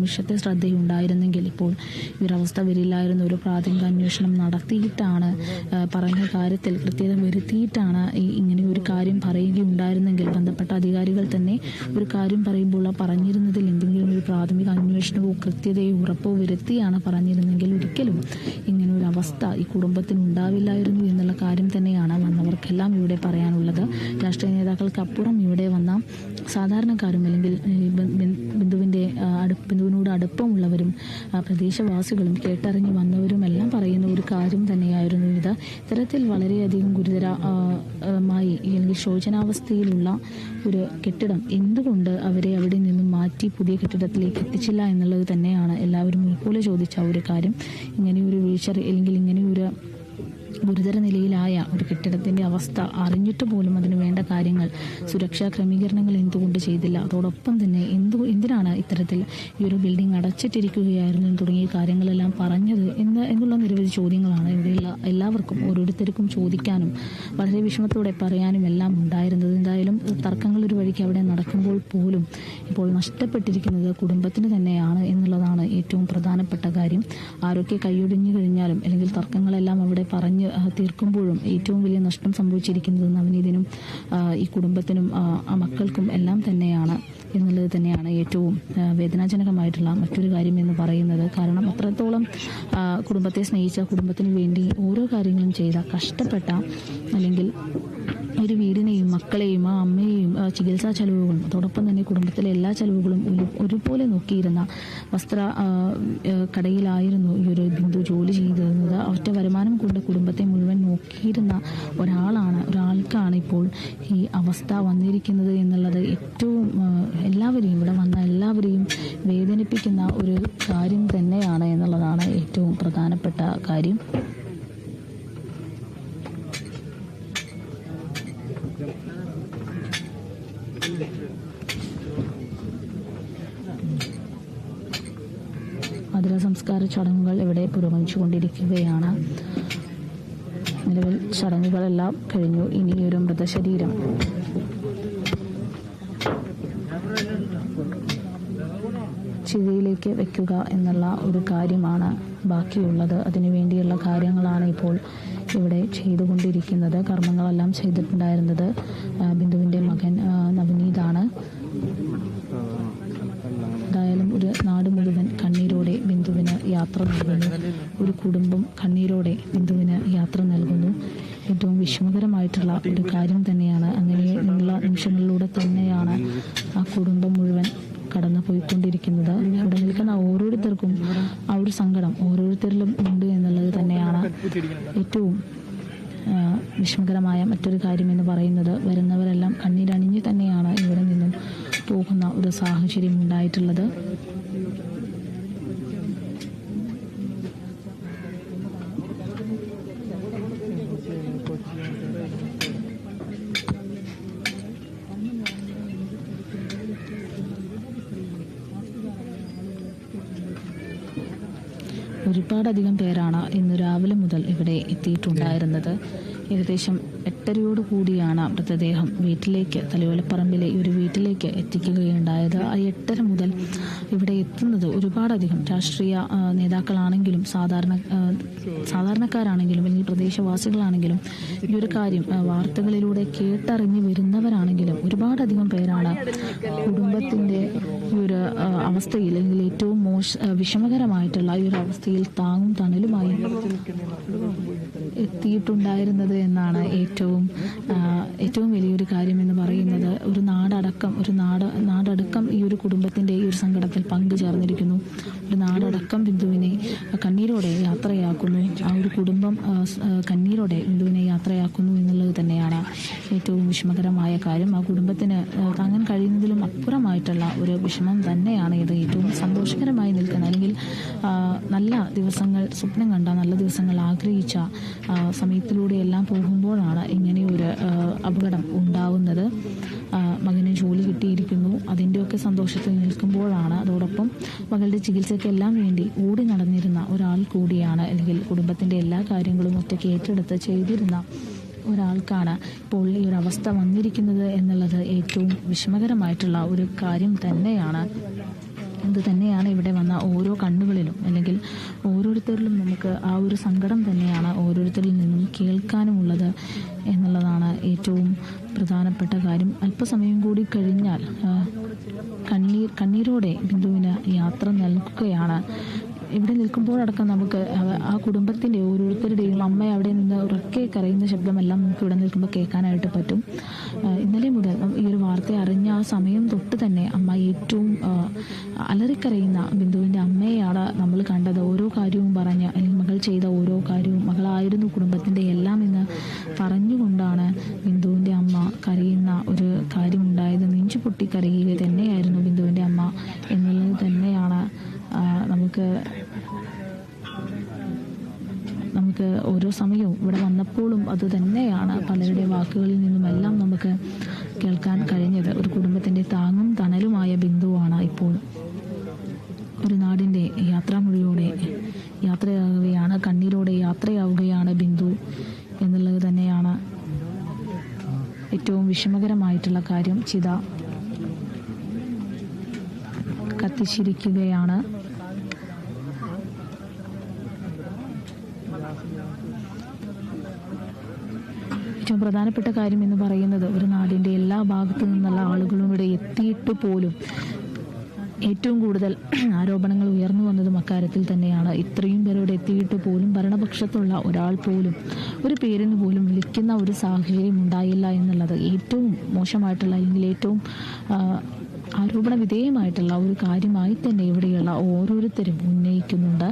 നിമിഷത്തെ ശ്രദ്ധയുണ്ടായിരുന്നെങ്കിൽ ഇപ്പോൾ ഈ ഒരവസ്ഥ വരില്ലായിരുന്നു. ഒരു പ്രാഥമിക അന്വേഷണം നടത്തിയിട്ടാണ്, പറഞ്ഞ കാര്യത്തിൽ കൃത്യത വരുത്തിയിട്ടാണ് ഇങ്ങനെ ഒരു കാര്യം പറയുകയുണ്ടായിരുന്നെങ്കിൽ, ബന്ധപ്പെട്ട അധികാരികൾ തന്നെ ഒരു കാര്യം പറയുമ്പോൾ പറഞ്ഞിരുന്നതിൽ എന്തെങ്കിലും ഒരു പ്രാഥമിക അന്വേഷണവും കൃത്യതയോ ഉറപ്പോ വരുത്തിയാണ് പറഞ്ഞിരുന്നെങ്കിൽ ഒരിക്കലും ഇങ്ങനെ ഒരു അവസ്ഥ ഈ കുടുംബത്തിന് ഉണ്ടാവില്ലായിരുന്നു എന്നുള്ള കാര്യം തന്നെയാണ് വന്നവർക്കെല്ലാം ഇവിടെ പറയാനുള്ളത്. രാഷ്ട്രീയ നേതാക്കൾക്കപ്പുറം ഇവിടെ വന്ന സാധാരണക്കാരും അല്ലെങ്കിൽ ബിന്ദുവിനോട് അടുപ്പമുള്ളവരും പ്രദേശവാസികളും കേട്ടറിഞ്ഞ് വന്നവരും എല്ലാം പറയുന്ന ഒരു കാര്യം തന്നെയായിരുന്നു ഇത്. ഇത്തരത്തിൽ വളരെയധികം ഗുരുതരമായി അല്ലെങ്കിൽ ശോചനാവസ്ഥയിലുള്ള ഒരു കെട്ടിടം എന്തുകൊണ്ട് അവരെ അവിടെ നിന്നും മാറ്റി പുതിയ കെട്ടിടത്തിലേക്ക് എത്തിച്ചില്ല എന്നുള്ളത് തന്നെയാണ് എല്ലാവരും ഒരുപോലെ ചോദിച്ച ഒരു കാര്യം. ഇങ്ങനെയൊരു വീഴ്ച അല്ലെങ്കിൽ ഇങ്ങനെയൊരു ഗുരുതര നിലയിലായ ഒരു കെട്ടിടത്തിന്റെ അവസ്ഥ അറിഞ്ഞിട്ട് പോലും അതിന് വേണ്ട കാര്യങ്ങൾ, സുരക്ഷാ ക്രമീകരണങ്ങൾ എന്തുകൊണ്ട് ചെയ്തില്ല, അതോടൊപ്പം തന്നെ എന്തിനാണ് ഇത്തരത്തിൽ ഈ ഒരു ബിൽഡിംഗ് അടച്ചിട്ടിരിക്കുകയായിരുന്നു തുടങ്ങിയ കാര്യങ്ങളെല്ലാം പറഞ്ഞത് എന്നുള്ള നിരവധി ചോദ്യങ്ങളാണ് ഇവിടെയുള്ള എല്ലാവർക്കും ഓരോരുത്തർക്കും ചോദിക്കാനും വളരെ വിഷമത്തോടെ പറയാനും എല്ലാം ഉണ്ടായിരുന്നത്. എന്തായാലും തർക്കങ്ങൾ ഒരു വഴിക്ക് അവിടെ നടക്കുമ്പോൾ പോലും ഇപ്പോൾ നഷ്ടപ്പെട്ടിരിക്കുന്നത് കുടുംബത്തിന് തന്നെയാണ് എന്നുള്ളതാണ് ഏറ്റവും പ്രധാനപ്പെട്ട കാര്യം. ആരൊക്കെ കൈയൊടിഞ്ഞു കഴിഞ്ഞാലും അല്ലെങ്കിൽ തർക്കങ്ങളെല്ലാം അവിടെ പറഞ്ഞ് തീർക്കുമ്പോഴും ഏറ്റവും വലിയ നഷ്ടം സംഭവിച്ചിരിക്കുന്നത് നവനീതിനും ഈ കുടുംബത്തിനും മക്കൾക്കും എല്ലാം തന്നെയാണ് എന്നുള്ളത് തന്നെയാണ് ഏറ്റവും വേദനാജനകമായിട്ടുള്ള മറ്റൊരു കാര്യം എന്ന് പറയുന്നത്. കാരണം അത്രത്തോളം കുടുംബത്തെ സ്നേഹിച്ച, കുടുംബത്തിന് വേണ്ടി ഓരോ കാര്യങ്ങളും ചെയ്ത, കഷ്ടപ്പെട്ട, അല്ലെങ്കിൽ ഒരു വീടിനെയും മക്കളെയും അമ്മയെയും ചികിത്സാ ചെലവുകളും അതോടൊപ്പം തന്നെ കുടുംബത്തിലെ എല്ലാ ചെലവുകളും ഒരുപോലെ നോക്കിയിരുന്ന വസ്ത്ര കടയിലായിരുന്നു ഈ ഒരു ബിന്ദു ജോലി ചെയ്തിരുന്നത്. ഒറ്റ വരുമാനം കൊണ്ട് കുടുംബത്തെ മുഴുവൻ നോക്കിയിരുന്ന ഒരാൾക്കാണ് ഇപ്പോൾ ഈ അവസ്ഥ വന്നിരിക്കുന്നത് എന്നുള്ളത് ഏറ്റവും എല്ലാവരെയും, ഇവിടെ വന്ന എല്ലാവരെയും വേദനിപ്പിക്കുന്ന ഒരു കാര്യം തന്നെയാണ് എന്നുള്ളതാണ് ഏറ്റവും പ്രധാനപ്പെട്ട കാര്യം. മധുര സംസ്കാര ചടങ്ങുകൾ ഇവിടെ പുരോഗമിച്ചുകൊണ്ടിരിക്കുകയാണ്. നിലവിൽ ചടങ്ങുകളെല്ലാം കഴിഞ്ഞു. ഇനിയൊരു മൃതശരീരം ചിതയിലേക്ക് വെക്കുക എന്നുള്ള ഒരു കാര്യമാണ് ബാക്കിയുള്ളത്. അതിനുവേണ്ടിയുള്ള കാര്യങ്ങളാണ് ഇപ്പോൾ ഇവിടെ ചെയ്തുകൊണ്ടിരിക്കുന്നത്. കർമ്മങ്ങളെല്ലാം ചെയ്തിട്ടുണ്ടായിരുന്നത് ബിന്ദുവിൻ്റെ മകൻ നവനീതാണ്. എന്തായാലും ഒരു നാട് മുഴുവൻ കണ്ണീരോടെ ബിന്ദുവിന് യാത്ര നൽകുന്നു. ഒരു കുടുംബം കണ്ണീരോടെ ബിന്ദുവിന് യാത്ര നൽകുന്നു. ഏറ്റവും വിഷമകരമായിട്ടുള്ള ഒരു കാര്യം തന്നെയാണ്. അങ്ങനെയുള്ള നിമിഷങ്ങളിലൂടെ തന്നെയാണ് ആ കുടുംബം മുഴുവൻ കടന്നു പോയിക്കൊണ്ടിരിക്കുന്നത്. ഇവിടെ നിൽക്കുന്ന ഓരോരുത്തർക്കും ആ ഒരു സങ്കടം ഓരോരുത്തരിലും ഉണ്ട് എന്നുള്ളത് തന്നെയാണ് ഏറ്റവും വിഷമകരമായ മറ്റൊരു കാര്യം എന്ന് പറയുന്നത്. വരുന്നവരെല്ലാം കണ്ണീരണിഞ്ഞ് തന്നെയാണ് ഇവിടെ നിന്നും പോകുന്ന ഒരു സാഹചര്യം ഉണ്ടായിട്ടുള്ളത്. ഒരുപാടധികം പേരാണ് ഇന്ന് രാവിലെ മുതൽ ഇവിടെ എത്തിയിട്ടുണ്ടായിരുന്നത്. ഏകദേശം 8:30 കൂടിയാണ് മൃതദേഹം വീട്ടിലേക്ക്, തലയോലപ്പറമ്പിലെ ഈ ഒരു വീട്ടിലേക്ക് എത്തിക്കുകയുണ്ടായത്. ആ 8:30 മുതൽ ഇവിടെ എത്തുന്നത് ഒരുപാടധികം രാഷ്ട്രീയ നേതാക്കളാണെങ്കിലും സാധാരണക്കാരാണെങ്കിലും അല്ലെങ്കിൽ പ്രദേശവാസികളാണെങ്കിലും ഈ ഒരു കാര്യം വാർത്തകളിലൂടെ കേട്ടറിഞ്ഞ് വരുന്നവരാണെങ്കിലും ഒരുപാടധികം പേരാണ് കുടുംബത്തിൻ്റെ ഈ ഒരു അവസ്ഥയിൽ അല്ലെങ്കിൽ ഏറ്റവും വിഷമകരമായിട്ടുള്ള ഈ ഒരു അവസ്ഥയിൽ താങ്ങും തണലുമായി എത്തിയിട്ടുണ്ടായിരുന്നത് എന്നാണ് ഏറ്റവും വലിയൊരു കാര്യം എന്ന് പറയുന്നത്. ഒരു നാടടക്കം ഈ ഒരു കുടുംബത്തിന്റെ ഈ ഒരു സങ്കടത്തിൽ പങ്കുചേർന്നിരിക്കുന്നു. ഒരു നാടടക്കം ബിന്ദുവിനെ കണ്ണീരോടെ യാത്രയാക്കുന്നു. ആ ഒരു കുടുംബം കണ്ണീരോടെ ബിന്ദുവിനെ യാത്രയാക്കുന്നു എന്നുള്ളത് തന്നെയാണ് ഏറ്റവും വിഷമകരമായ കാര്യം. ആ കുടുംബത്തിന് താങ്ങാൻ കഴിയുന്നതിലും അപ്പുറമായിട്ടുള്ള ഒരു വിഷമം തന്നെയാണ് ഇത്. ഏറ്റവും സന്തോഷകരമായി നിൽക്കുന്ന അല്ലെങ്കിൽ നല്ല ദിവസങ്ങൾ സ്വപ്നം കണ്ട, നല്ല ദിവസങ്ങൾ ആഗ്രഹിച്ച സമയത്തിലൂടെ എല്ലാം പോകുമ്പോഴാണ് ഇങ്ങനെയൊരു അപകടം ഉണ്ടാവുന്നത്. മകന് ജോലി കിട്ടിയിരിക്കുന്നു, അതിൻ്റെയൊക്കെ സന്തോഷത്തിൽ നിൽക്കുമ്പോഴാണ്, അതോടൊപ്പം മകളുടെ ചികിത്സയ്ക്കെല്ലാം വേണ്ടി ഓടി നടന്നിരുന്ന ഒരാൾ കൂടിയാണ്, അല്ലെങ്കിൽ കുടുംബത്തിൻ്റെ എല്ലാ കാര്യങ്ങളും ഒറ്റയ്ക്ക് ഏറ്റെടുത്ത് ചെയ്തിരുന്ന ഒരാൾക്കാണ് ഇപ്പോൾ ഈ ഒരു അവസ്ഥ വന്നിരിക്കുന്നത് എന്നുള്ളത് ഏറ്റവും വിഷമകരമായിട്ടുള്ള ഒരു കാര്യം തന്നെയാണ്. ഇത് തന്നെയാണ് ഇവിടെ വന്ന ഓരോ കണ്ണുകളിലും അല്ലെങ്കിൽ ഓരോരുത്തരിലും നമുക്ക് ആ ഒരു സങ്കടം തന്നെയാണ് ഓരോരുത്തരിൽ നിന്നും കേൾക്കാനുമുള്ളത് എന്നുള്ളതാണ് ഏറ്റവും പ്രധാനപ്പെട്ട കാര്യം. അല്പസമയം കൂടി കഴിഞ്ഞാൽ കണ്ണീരോടെ ബിന്ദുവിന് യാത്ര നൽകുകയാണ്. ഇവിടെ നിൽക്കുമ്പോഴടക്കം നമുക്ക് ആ കുടുംബത്തിൻ്റെ ഓരോരുത്തരുടെയും അമ്മ അവിടെ നിന്ന് ഉറക്കെ കരയുന്ന ശബ്ദമെല്ലാം നമുക്ക് ഇവിടെ നിൽക്കുമ്പോൾ കേൾക്കാനായിട്ട് പറ്റും. ഇന്നലെ മുതൽ ഈ ഒരു വാർത്ത അറിഞ്ഞ ആ സമയം തൊട്ട് തന്നെ അമ്മ ഏറ്റവും അലറിക്കരയുന്ന ബിന്ദുവിൻ്റെ അമ്മയെയാണ് നമ്മൾ കണ്ടത്. ഓരോ കാര്യവും പറഞ്ഞ് അല്ലെങ്കിൽ മകൾ ചെയ്ത ഓരോ കാര്യവും മകളായിരുന്നു കുടുംബത്തിൻ്റെ എല്ലാം എന്ന് പറഞ്ഞുകൊണ്ടാണ് ബിന്ദുവിൻ്റെ അമ്മ കരയുന്ന ഒരു കാര്യമുണ്ടായത്. നെഞ്ചു പൊട്ടി കരയുക തന്നെയായിരുന്നു ബിന്ദുവിൻ്റെ അമ്മ എന്നുള്ളത് തന്നെയാണ് നമുക്ക് ഓരോ സമയവും ഇവിടെ വന്നപ്പോഴും അത് തന്നെയാണ് പലരുടെ വാക്കുകളിൽ നിന്നുമെല്ലാം നമുക്ക് കേൾക്കാൻ കഴിഞ്ഞത്. ഒരു കുടുംബത്തിൻ്റെ താങ്ങും തണലുമായ ബിന്ദുവാണ് ഇപ്പോൾ ഒരു നാടിൻ്റെ യാത്രാമൊഴിയോടെ യാത്രയാകുകയാണ്, കണ്ണീരോടെ യാത്രയാവുകയാണ് ബിന്ദു എന്നുള്ളത് തന്നെയാണ് ഏറ്റവും വിഷമകരമായിട്ടുള്ള കാര്യം. ചിത കത്തിച്ചിരിക്കുകയാണ്. ഏറ്റവും പ്രധാനപ്പെട്ട കാര്യം എന്ന് പറയുന്നത് ഒരു നാടിൻ്റെ എല്ലാ ഭാഗത്തു നിന്നുള്ള ആളുകളും ഇവിടെ എത്തിയിട്ട് പോലും ഏറ്റവും കൂടുതൽ ആരോപണങ്ങൾ ഉയർന്നു വന്നതും അക്കാര്യത്തിൽ തന്നെയാണ്. ഇത്രയും പേരോട് എത്തിയിട്ട് പോലും ഭരണപക്ഷത്തുള്ള ഒരാൾ പോലും ഒരു പേരിന് പോലും വിളിക്കുന്ന ഒരു സാഹചര്യം ഉണ്ടായില്ല എന്നുള്ളത് ഏറ്റവും മോശമായിട്ടുള്ള അല്ലെങ്കിൽ ഏറ്റവും ആരോപണ വിധേയമായിട്ടുള്ള ഒരു കാര്യമായി തന്നെ ഇവിടെയുള്ള ഓരോരുത്തരും ഉന്നയിക്കുന്നുണ്ട്.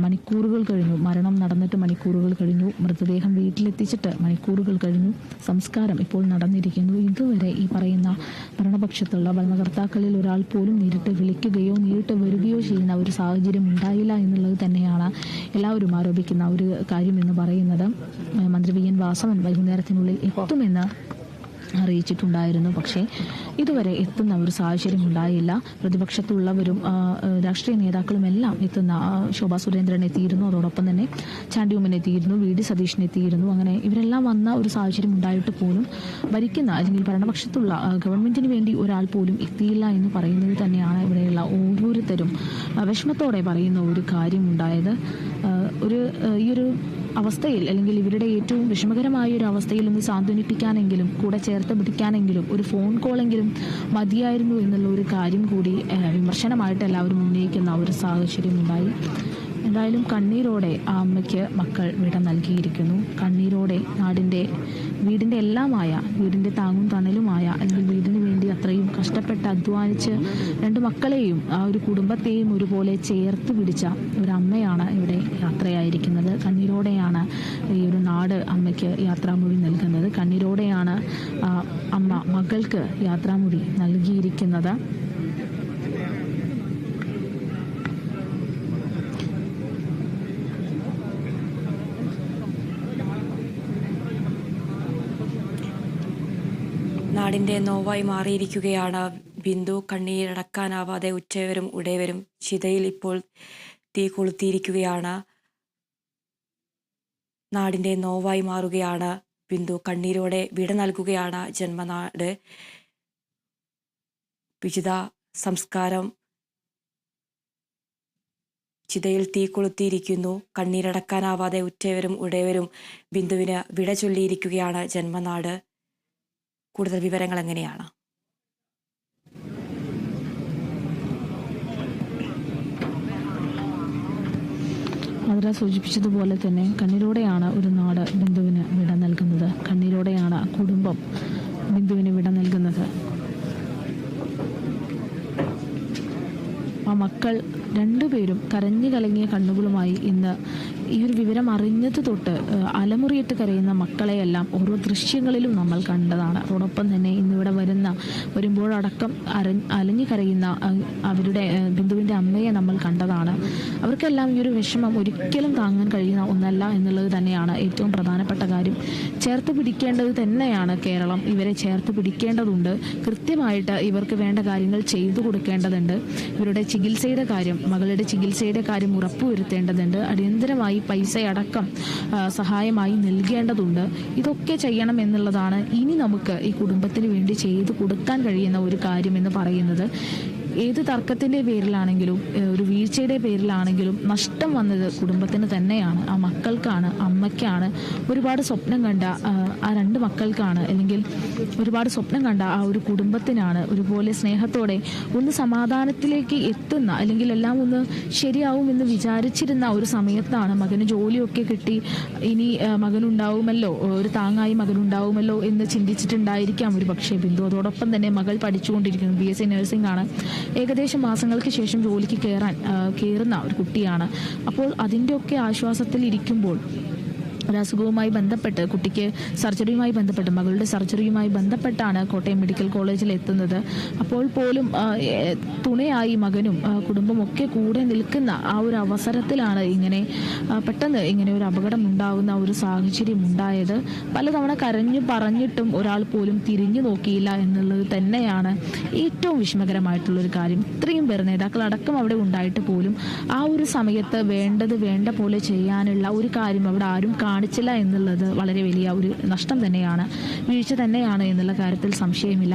മണിക്കൂറുകൾ കഴിഞ്ഞു, മരണം നടന്നിട്ട് മണിക്കൂറുകൾ കഴിഞ്ഞു, മൃതദേഹം വീട്ടിലെത്തിച്ചിട്ട് മണിക്കൂറുകൾ കഴിഞ്ഞു, സംസ്കാരം ഇപ്പോൾ നടന്നിരിക്കുന്നു. ഇതുവരെ ഈ പറയുന്ന ഭരണപക്ഷത്തുള്ള ഭരണകർത്താക്കളിൽ ഒരാൾ പോലും നേരിട്ട് വിളിക്കുകയോ നേരിട്ട് വരികയോ ചെയ്യുന്ന ഒരു സാഹചര്യം ഉണ്ടായില്ല എന്നുള്ളത് തന്നെയാണ് എല്ലാവരും ആരോപിക്കുന്ന ഒരു കാര്യം എന്ന് പറയുന്നത്. മന്ത്രി വി എൻ വാസവൻ വൈകുന്നേരത്തിനുള്ളിൽ എത്തുമെന്ന് അറിയിച്ചിട്ടുണ്ടായിരുന്നു. പക്ഷേ ഇതുവരെ എത്തുന്ന ഒരു സാഹചര്യം ഉണ്ടായില്ല. പ്രതിപക്ഷത്തുള്ളവരും രാഷ്ട്രീയ നേതാക്കളും എല്ലാം എത്തുന്ന ശോഭാ സുരേന്ദ്രൻ എത്തിയിരുന്നു, അതോടൊപ്പം തന്നെ ചാണ്ടി ഉമ്മൻ എത്തിയിരുന്നു, വി ഡി സതീശൻ എത്തിയിരുന്നു. അങ്ങനെ ഇവരെല്ലാം വന്ന ഒരു സാഹചര്യം ഉണ്ടായിട്ട് പോലും ഭരിക്കുന്ന അല്ലെങ്കിൽ ഭരണപക്ഷത്തുള്ള ഗവൺമെന്റിന് വേണ്ടി ഒരാൾ പോലും എത്തിയില്ല എന്ന് പറയുന്നത് തന്നെയാണ് ഇവിടെയുള്ള ഓരോരുത്തരും വിഷമത്തോടെ പറയുന്ന ഒരു കാര്യമുണ്ടായത്. ഈ ഒരു അവസ്ഥയിൽ അല്ലെങ്കിൽ ഇവരുടെ ഏറ്റവും വിഷമകരമായ ഒരു അവസ്ഥയിൽ ഒന്ന് സാന്ത്വനിപ്പിക്കാനെങ്കിലും കൂടെ ചേർത്ത് പിടിക്കാനെങ്കിലും ഒരു ഫോൺ കോളെങ്കിലും മതിയായിരുന്നു എന്നുള്ള ഒരു കാര്യം കൂടി വിമർശനമായിട്ട് എല്ലാവരും ഉന്നയിക്കുന്ന ഒരു സാഹചര്യം ഉണ്ടായി. എന്തായാലും കണ്ണീരോടെ ആ അമ്മയ്ക്ക് മക്കൾ വിട നൽകിയിരിക്കുന്നു. കണ്ണീരോടെ വീടിൻ്റെ എല്ലാമായ, വീടിൻ്റെ താങ്ങും തണലുമായ അല്ലെങ്കിൽ വീടിന് വേണ്ടി അത്രയും കഷ്ടപ്പെട്ട് അധ്വാനിച്ച് രണ്ട് മക്കളെയും ആ ഒരു കുടുംബത്തെയും ഒരുപോലെ ചേർത്ത് പിടിച്ച ഒരമ്മയാണ് ഇവിടെ യാത്രയായിരിക്കുന്നത്. കണ്ണീരോടെയാണ് ഈ ഒരു നാട് അമ്മയ്ക്ക് യാത്രാമൊഴി നൽകുന്നത്. കണ്ണീരോടെയാണ് അമ്മ മകൾക്ക് യാത്രാമൊഴി നൽകിയിരിക്കുന്നത്. നാടിൻ്റെ നോവായി മാറിയിരിക്കുകയാണ് ബിന്ദു. കണ്ണീരടക്കാനാവാതെ ഉറ്റവരും ഉടയവരും ചിതയിൽ ഇപ്പോൾ തീ കൊളുത്തിയിരിക്കുകയാണ്. നാടിൻ്റെ നോവായി മാറുകയാണ് ബിന്ദു. കണ്ണീരോടെ വിട നൽകുകയാണ് ജന്മനാട്. വിചിത സംസ്കാരം ചിതയിൽ തീ കൊളുത്തിയിരിക്കുന്നു. കണ്ണീരടക്കാനാവാതെ ഉറ്റവരും ഉടയവരും ബിന്ദുവിന് വിട ചൊല്ലിയിരിക്കുകയാണ് ജന്മനാട്. കൂടുതൽ വിവരങ്ങൾ എങ്ങനെയാണ്? അതിൽ സൂചിപ്പിച്ചതുപോലെ തന്നെ കണ്ണീരോടെയാണ് ഒരു നാട് ബിന്ദുവിന് വിട നൽകുന്നത്. കണ്ണീരോടെയാണ് കുടുംബം ബിന്ദുവിന് വിട നൽകുന്നത്. ആ മക്കൾ രണ്ടുപേരും കരഞ്ഞു കലങ്ങിയ കണ്ണുകളുമായി ഇന്ന് ഈ ഒരു വിവരം അറിഞ്ഞത് തൊട്ട് അലമുറിയിട്ട് കരയുന്ന മക്കളെയെല്ലാം ഓരോ ദൃശ്യങ്ങളിലും നമ്മൾ കണ്ടതാണ്. അതോടൊപ്പം തന്നെ ഇന്നിവിടെ വരുമ്പോഴടക്കം അലഞ്ഞു കരയുന്ന അവരുടെ ബിന്ദുവിൻ്റെ അമ്മയെ നമ്മൾ കണ്ടതാണ്. അവർക്കെല്ലാം ഈ ഒരു വിഷമം ഒരിക്കലും താങ്ങാൻ കഴിയുന്ന ഒന്നല്ല എന്നുള്ളത് തന്നെയാണ് ഏറ്റവും പ്രധാനപ്പെട്ട കാര്യം. ചേർത്ത് പിടിക്കേണ്ടത് തന്നെയാണ് കേരളം. ഇവരെ ചേർത്ത് പിടിക്കേണ്ടതുണ്ട്. കൃത്യമായിട്ട് ഇവർക്ക് വേണ്ട കാര്യങ്ങൾ ചെയ്തു കൊടുക്കേണ്ടതുണ്ട്. ഇവരുടെ ചികിത്സയുടെ കാര്യം, മകളുടെ ചികിത്സയുടെ കാര്യം ഉറപ്പുവരുത്തേണ്ടതുണ്ട്. അടിയന്തരമായി പൈസയടക്കം സഹായമായി നൽകേണ്ടതുണ്ട്. ഇതൊക്കെ ചെയ്യണം എന്നുള്ളതാണ് ഇനി നമുക്ക് ഈ കുടുംബത്തിന് വേണ്ടി ചെയ്തു കൊടുക്കാൻ കഴിയുന്ന ഒരു കാര്യം എന്ന് പറയുന്നത്. ഏത് തർക്കത്തിൻ്റെ പേരിലാണെങ്കിലും ഒരു വീഴ്ചയുടെ പേരിലാണെങ്കിലും നഷ്ടം വന്നത് കുടുംബത്തിന് തന്നെയാണ്, ആ മക്കൾക്കാണ്, അമ്മയ്ക്കാണ്. ഒരുപാട് സ്വപ്നം കണ്ട ആ രണ്ട് മക്കൾക്കാണ്, അല്ലെങ്കിൽ ഒരുപാട് സ്വപ്നം കണ്ട ആ ഒരു കുടുംബത്തിനാണ്. ഒരുപോലെ സ്നേഹത്തോടെ ഒന്ന് സമാധാനത്തിലേക്ക് എത്തുന്ന, അല്ലെങ്കിൽ എല്ലാം ഒന്ന് ശരിയാവുമെന്ന് വിചാരിച്ചിരുന്ന ഒരു സമയത്താണ് മകന് ജോലിയൊക്കെ കിട്ടി, ഇനി മകനുണ്ടാവുമല്ലോ, ഒരു താങ്ങായി മകനുണ്ടാവുമല്ലോ എന്ന് ചിന്തിച്ചിട്ടുണ്ടായിരിക്കാം ഒരു പക്ഷേ ബിന്ദു. അതോടൊപ്പം തന്നെ മകൾ പഠിച്ചുകൊണ്ടിരിക്കുന്നു, BSc നഴ്സിംഗ് ആണ്. ഏകദേശം മാസങ്ങൾക്ക് ശേഷം ജോലിക്ക് കയറുന്ന ഒരു കുട്ടിയാണ്. അപ്പോൾ അതിൻ്റെയൊക്കെ ആശ്വാസത്തിൽ ഇരിക്കുമ്പോൾ ഒരസുഖവുമായി ബന്ധപ്പെട്ട്, കുട്ടിക്ക് സർജറിയുമായി ബന്ധപ്പെട്ട്, മകളുടെ സർജറിയുമായി ബന്ധപ്പെട്ടാണ് കോട്ടയം മെഡിക്കൽ കോളേജിൽ എത്തുന്നത്. അപ്പോൾ പോലും തുണയായി മകനും കുടുംബമൊക്കെ കൂടെ നിൽക്കുന്ന ആ ഒരു അവസരത്തിലാണ് പെട്ടെന്ന് ഇങ്ങനെ ഒരു അപകടം ഉണ്ടാകുന്ന ഒരു സാഹചര്യം ഉണ്ടായത്. പലതവണ കരഞ്ഞു പറഞ്ഞിട്ടും ഒരാൾ പോലും തിരിഞ്ഞു നോക്കിയില്ല എന്നുള്ളത് തന്നെയാണ് ഏറ്റവും വിഷമകരമായിട്ടുള്ളൊരു കാര്യം. ഇത്രയും പേർ, നേതാക്കളടക്കം അവിടെ ഉണ്ടായിട്ട് പോലും ആ ഒരു സമയത്ത് വേണ്ടത് വേണ്ട പോലെ ചെയ്യാനുള്ള ഒരു കാര്യം അവിടെ ആരും കാണിച്ചില്ല എന്നുള്ളത് വളരെ വലിയ ഒരു നഷ്ടം തന്നെയാണ്, വീഴ്ച തന്നെയാണ് എന്നുള്ള കാര്യത്തിൽ സംശയമില്ല.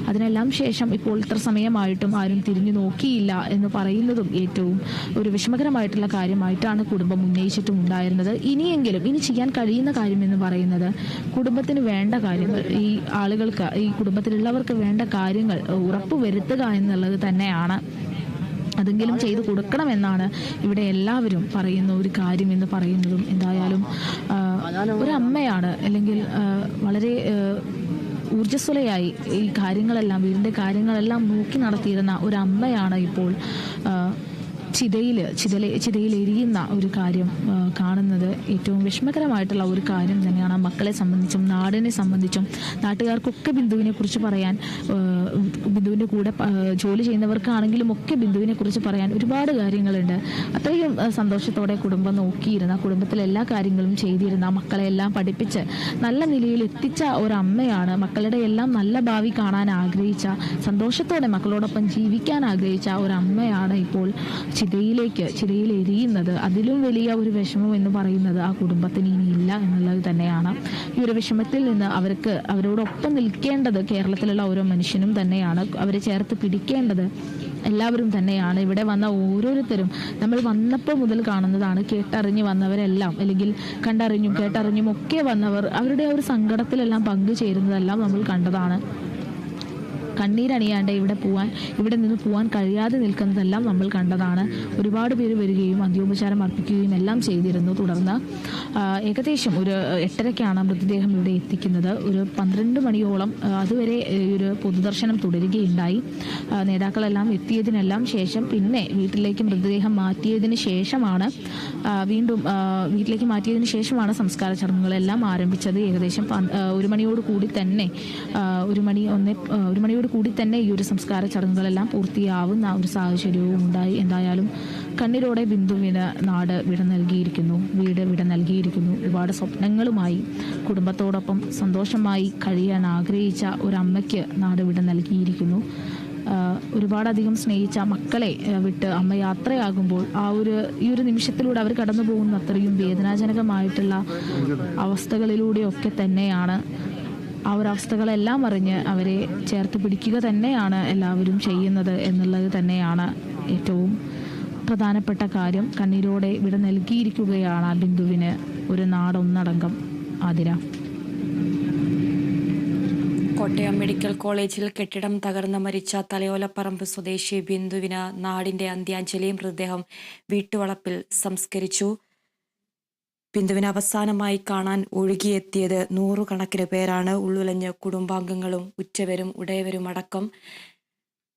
അതിനെല്ലാം ശേഷം ഇപ്പോൾ ഇത്ര സമയമായിട്ടും ആരും തിരിഞ്ഞു നോക്കിയില്ല എന്ന് പറയുന്നതും ഏറ്റവും ഒരു വിഷമകരമായിട്ടുള്ള കാര്യമായിട്ടാണ് കുടുംബം ഉന്നയിച്ചിട്ടും ഉണ്ടായിരുന്നത്. ഇനി ചെയ്യാൻ കഴിയുന്ന കാര്യം എന്ന് പറയുന്നത് കുടുംബത്തിന് വേണ്ട കാര്യങ്ങൾ, ഈ ആളുകൾക്ക്, ഈ കുടുംബത്തിലുള്ളവർക്ക് വേണ്ട കാര്യങ്ങൾ ഉറപ്പുവരുത്തുക എന്നുള്ളത് തന്നെയാണ്. അതെങ്കിലും ചെയ്തു കൊടുക്കണമെന്നാണ് ഇവിടെ എല്ലാവരും പറയുന്ന ഒരു കാര്യം എന്ന് പറയുന്നതും. എന്തായാലും ഒരമ്മയാണ്, അല്ലെങ്കിൽ വളരെ ഊർജ്ജസ്വലയായി ഈ കാര്യങ്ങളെല്ലാം, വീടിൻ്റെ കാര്യങ്ങളെല്ലാം നോക്കി നടത്തിയിരുന്ന ഒരമ്മയാണ് ഇപ്പോൾ ചിതയിൽ എരിയുന്ന ഒരു കാര്യം കാണുന്നത്. ഏറ്റവും വിഷമകരമായിട്ടുള്ള ഒരു കാര്യം തന്നെയാണ്. മക്കളെ സംബന്ധിച്ചും നാടിനെ സംബന്ധിച്ചും നാട്ടുകാർക്കൊക്കെ ബിന്ദുവിനെ കുറിച്ച് പറയാൻ, ബിന്ദുവിൻ്റെ കൂടെ ജോലി ചെയ്യുന്നവർക്കാണെങ്കിലും ഒക്കെ ബിന്ദുവിനെ കുറിച്ച് പറയാൻ ഒരുപാട് കാര്യങ്ങളുണ്ട്. അത്രയും സന്തോഷത്തോടെ കുടുംബം നോക്കിയിരുന്ന, കുടുംബത്തിലെ എല്ലാ കാര്യങ്ങളും ചെയ്തിരുന്ന, മക്കളെല്ലാം പഠിപ്പിച്ച് നല്ല നിലയിൽ എത്തിച്ച ഒരമ്മയാണ്. മക്കളുടെ എല്ലാം നല്ല ഭാവി കാണാൻ ആഗ്രഹിച്ച, സന്തോഷത്തോടെ മക്കളോടൊപ്പം ജീവിക്കാൻ ആഗ്രഹിച്ച ഒരമ്മയാണ് ഇപ്പോൾ ചിതയിൽ എരിയുന്നത്. അതിലും വലിയ ഒരു വിഷമം എന്ന് പറയുന്നത് ആ കുടുംബത്തിന് ഇനിയില്ല എന്നുള്ളത് തന്നെയാണ്. ഈ ഒരു വിഷമത്തിൽ നിന്ന് അവരോടൊപ്പം നിൽക്കേണ്ടത് കേരളത്തിലുള്ള ഓരോ മനുഷ്യനും തന്നെയാണ്. അവരെ ചേർത്ത് പിടിക്കേണ്ടത് എല്ലാവരും തന്നെയാണ്. ഇവിടെ വന്ന ഓരോരുത്തരും നമ്മൾ വന്നപ്പോൾ മുതൽ കാണുന്നതാണ്. കേട്ടറിഞ്ഞ് വന്നവരെല്ലാം, അല്ലെങ്കിൽ കണ്ടറിഞ്ഞും കേട്ടറിഞ്ഞും ഒക്കെ വന്നവർ അവരുടെ ഒരു സങ്കടത്തിലെല്ലാം പങ്കുചേരുന്നതെല്ലാം നമ്മൾ കണ്ടതാണ്. കണ്ണീരണിയാണ്ട് ഇവിടെ നിന്ന് പോവാൻ കഴിയാതെ നിൽക്കുന്നതെല്ലാം നമ്മൾ കണ്ടതാണ്. ഒരുപാട് പേര് വരികയും അന്ത്യോപചാരം അർപ്പിക്കുകയും എല്ലാം ചെയ്തിരുന്നു. തുടർന്ന് ഏകദേശം ഒരു 8:30ക്കാണ് മൃതദേഹം ഇവിടെ എത്തിക്കുന്നത്. ഒരു 12 മണിയോളം അതുവരെ ഒരു പൊതുദർശനം തുടരുകയുണ്ടായി. നേതാക്കളെല്ലാം എത്തിയതിനെല്ലാം ശേഷം പിന്നെ വീട്ടിലേക്ക് മൃതദേഹം മാറ്റിയതിന് ശേഷമാണ് സംസ്കാര ചടങ്ങുകളെല്ലാം ആരംഭിച്ചത്. ഏകദേശം 1 മണിയോട് കൂടി തന്നെ ഈ ഒരു സംസ്കാര ചടങ്ങുകളെല്ലാം പൂർത്തിയാവുന്ന ഒരു സാഹചര്യവും ഉണ്ടായി. എന്തായാലും കണ്ണീരോടെ ബിന്ദുവിന് വീട് വിട നൽകിയിരിക്കുന്നു. ഒരുപാട് സ്വപ്നങ്ങളുമായി കുടുംബത്തോടൊപ്പം സന്തോഷമായി കഴിയാൻ ആഗ്രഹിച്ച ഒരമ്മയ്ക്ക് നാട് വിട നൽകിയിരിക്കുന്നു. ഒരുപാടധികം സ്നേഹിച്ച മക്കളെ വിട്ട് അമ്മ യാത്രയാകുമ്പോൾ ഈ ഒരു നിമിഷത്തിലൂടെ അവർ കടന്നു പോകുന്ന അത്രയും വേദനാജനകമായിട്ടുള്ള അവസ്ഥകളിലൂടെയൊക്കെ തന്നെയാണ്. ആ ഒരു അവസ്ഥകളെല്ലാം അറിഞ്ഞ് അവരെ ചേർത്ത് പിടിക്കുക തന്നെയാണ് എല്ലാവരും ചെയ്യുന്നത് എന്നുള്ളത് തന്നെയാണ് ഏറ്റവും പ്രധാനപ്പെട്ട കാര്യം. കണ്ണീരോടെ വിട നൽകിയിരിക്കുകയാണ് ബിന്ദുവിന് ഒരു നാടൊന്നടങ്കം. ആതിര. കോട്ടയം മെഡിക്കൽ കോളേജിൽ കെട്ടിടം തകർന്ന് മരിച്ച തലയോലപ്പറമ്പ് സ്വദേശി ബിന്ദുവിന് നാടിന്റെ അന്ത്യാഞ്ജലി. മൃതദേഹം വീട്ടുവളപ്പിൽ സംസ്കരിച്ചു. ബിന്ദുവിനെ അവസാനമായി കാണാൻ ഒഴുകിയെത്തിയത് 100 കണക്കിന് പേരാണ്. ഉള്ളുലഞ്ഞ് കുടുംബാംഗങ്ങളും ഉറ്റവരും ഉടയവരും അടക്കം.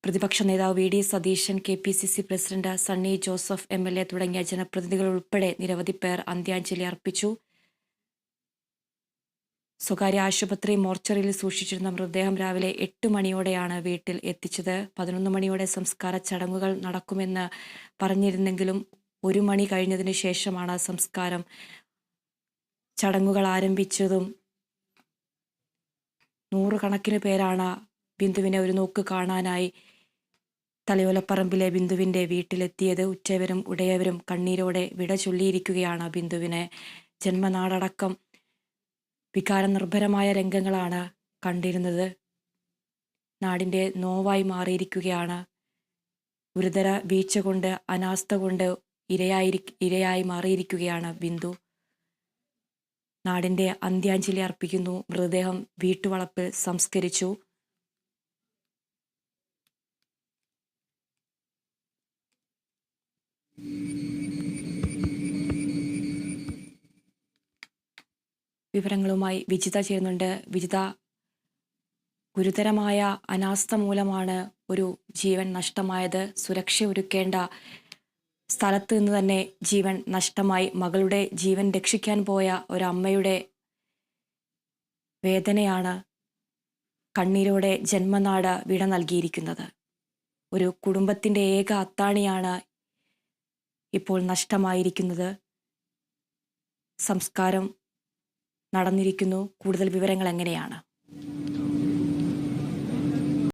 പ്രതിപക്ഷ നേതാവ് VD Satheesan, KPCC president Sunny Joseph MLA തുടങ്ങിയ ജനപ്രതിനിധികൾ ഉൾപ്പെടെ നിരവധി പേർ അന്ത്യാഞ്ജലി അർപ്പിച്ചു. സ്വകാര്യ ആശുപത്രി മോർച്ചറിയിൽ സൂക്ഷിച്ചിരുന്ന മൃതദേഹം രാവിലെ 8 മണിയോടെയാണ് വീട്ടിൽ എത്തിച്ചത്. 11 മണിയോടെ സംസ്കാര ചടങ്ങുകൾ നടക്കുമെന്ന് പറഞ്ഞിരുന്നെങ്കിലും 1 മണി കഴിഞ്ഞതിന് ശേഷമാണ് സംസ്കാരം ചടങ്ങുകൾ ആരംഭിച്ചതും. 100 കണക്കിന് പേരാണ് ബിന്ദുവിനെ ഒരു നോക്ക് കാണാനായി തലയോലപ്പറമ്പിലെ ബിന്ദുവിൻ്റെ വീട്ടിലെത്തിയത്. ഉറ്റവരും ഉടയവരും കണ്ണീരോടെ വിട ചൊല്ലിയിരിക്കുകയാണ് ബിന്ദുവിനെ. ജന്മനാടടക്കം വികാരനിർഭരമായ രംഗങ്ങളാണ് കണ്ടിരുന്നത്. നാടിൻ്റെ നോവായി മാറിയിരിക്കുകയാണ് ഗുരുതര വീഴ്ച കൊണ്ട്, അനാസ്ഥ കൊണ്ട് ഇരയായി മാറിയിരിക്കുകയാണ് ബിന്ദു. നാടിന്റെ അന്ത്യാഞ്ജലി അർപ്പിക്കുന്നു. മൃതദേഹം വീട്ടുവളപ്പിൽ സംസ്കരിച്ചു. വിവരങ്ങളുമായി വിജിത ചേരുന്നുണ്ട്. വിജിത, ഗുരുതരമായ അനാസ്ഥ മൂലമാണ് ഒരു ജീവൻ നഷ്ടമായത്. സുരക്ഷ ഒരുക്കേണ്ട സ്ഥലത്ത് നിന്ന് തന്നെ ജീവൻ നഷ്ടമായി. മകളുടെ ജീവൻ രക്ഷിക്കാൻ പോയ ഒരമ്മയുടെ വേദനയാണ് കണ്ണീരോടെ ജന്മനാട് വിട നൽകിയിരിക്കുന്നത്. ഒരു കുടുംബത്തിന്റെ ഏക അത്താണിയാണ് ഇപ്പോൾ നഷ്ടമായിരിക്കുന്നത്. സംസ്കാരം നടന്നിരിക്കുന്നു. കൂടുതൽ വിവരങ്ങൾ എങ്ങനെയാണ്?